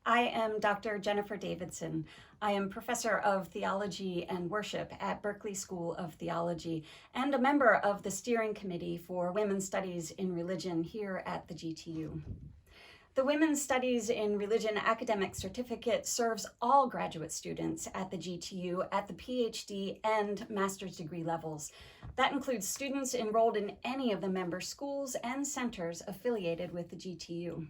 I am Dr. Jennifer Davidson. I am professor of theology and worship at Berkeley School of Theology and a member of the steering committee for Women's Studies in Religion here at the GTU. The Women's Studies in Religion academic certificate serves all graduate students at the GTU at the PhD and master's degree levels. That includes students enrolled in any of the member schools and centers affiliated with the GTU.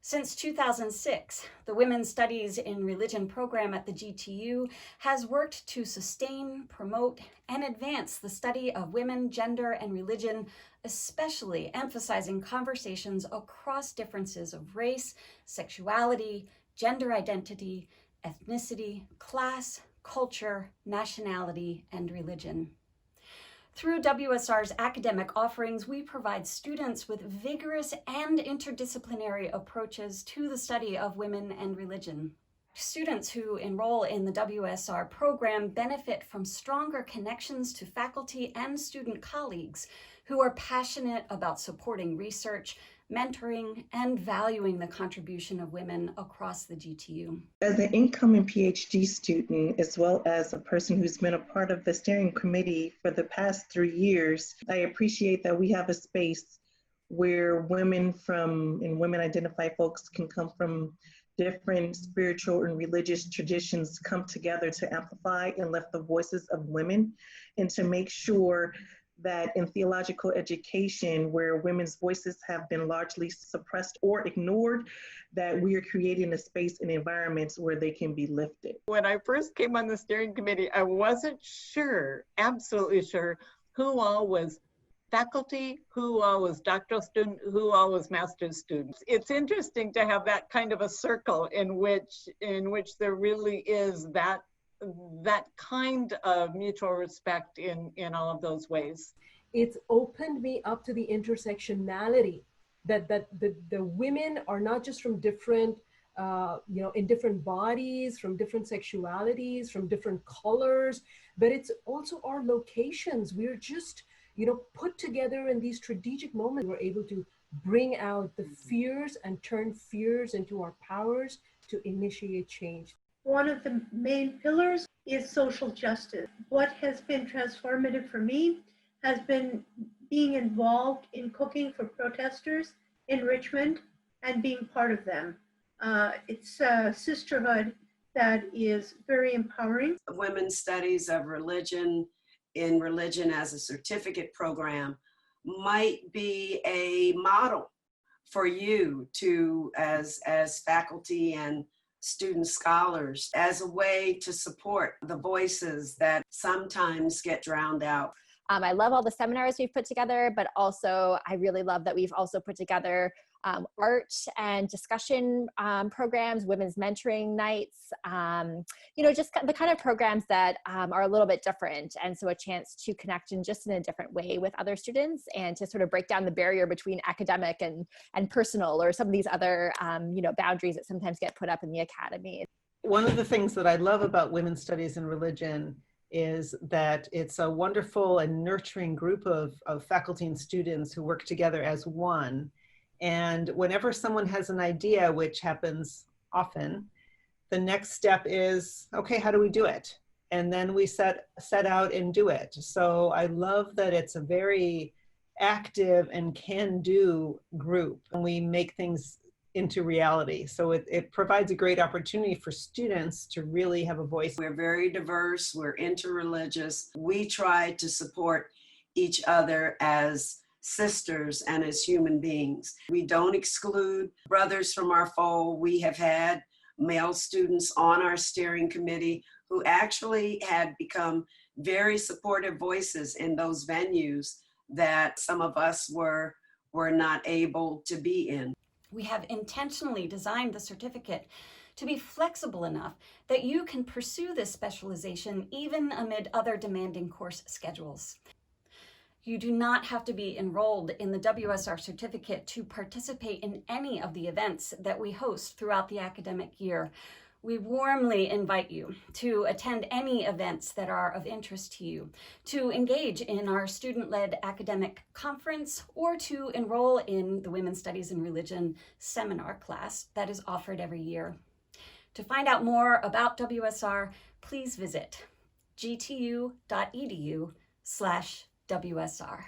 Since 2006, the Women's Studies in Religion program at the GTU has worked to sustain, promote, and advance the study of women, gender, and religion, especially emphasizing conversations across differences of race, sexuality, gender identity, ethnicity, class, culture, nationality, and religion. Through WSR's academic offerings, we provide students with vigorous and interdisciplinary approaches to the study of women and religion. Students who enroll in the WSR program benefit from stronger connections to faculty and student colleagues who are passionate about supporting research, mentoring, and valuing the contribution of women across the GTU. As an incoming PhD student, as well as a person who's been a part of the steering committee for the past 3 years, I appreciate that we have a space where women identified folks can come from different spiritual and religious traditions come together to amplify and lift the voices of women and to make sure that in theological education, where women's voices have been largely suppressed or ignored, that we are creating a space and environments where they can be lifted. When I first came on the steering committee, I wasn't sure, absolutely sure, who all was faculty, who all was doctoral student, who all was master's students. It's interesting to have that kind of a circle in which there really is that kind of mutual respect in all of those ways. It's opened me up to the intersectionality that the women are not just from different, in different bodies, from different sexualities, from different colors, but it's also our locations. We're just, put together in these strategic moments. We're able to bring out the fears and turn fears into our powers to initiate change. One of the main pillars is social justice. What has been transformative for me has been being involved in cooking for protesters in Richmond and being part of them. It's a sisterhood that is very empowering. Women's Studies of Religion in Religion as a certificate program might be a model for you to, as faculty and student scholars, as a way to support the voices that sometimes get drowned out. I love all the seminars we've put together, but also I really love that we've also put together art and discussion programs, women's mentoring nights, just the kind of programs that are a little bit different. And so a chance to connect in a different way with other students and to sort of break down the barrier between academic and personal, or some of these other, boundaries that sometimes get put up in the academy. One of the things that I love about Women's Studies in Religion is that it's a wonderful and nurturing group of faculty and students who work together as one. And whenever someone has an idea, which happens often, the next step is, okay, how do we do it? And then we set out and do it. So I love that it's a very active and can-do group, and we make things into reality. So it provides a great opportunity for students to really have a voice. We're very diverse, we're interreligious. We try to support each other as sisters and as human beings. We don't exclude brothers from our fold. We have had male students on our steering committee who actually had become very supportive voices in those venues that some of us were not able to be in. We have intentionally designed the certificate to be flexible enough that you can pursue this specialization even amid other demanding course schedules. You do not have to be enrolled in the WSR certificate to participate in any of the events that we host throughout the academic year. We warmly invite you to attend any events that are of interest to you, to engage in our student-led academic conference, or to enroll in the Women's Studies in Religion seminar class that is offered every year. To find out more about WSR, please visit gtu.edu/WSR.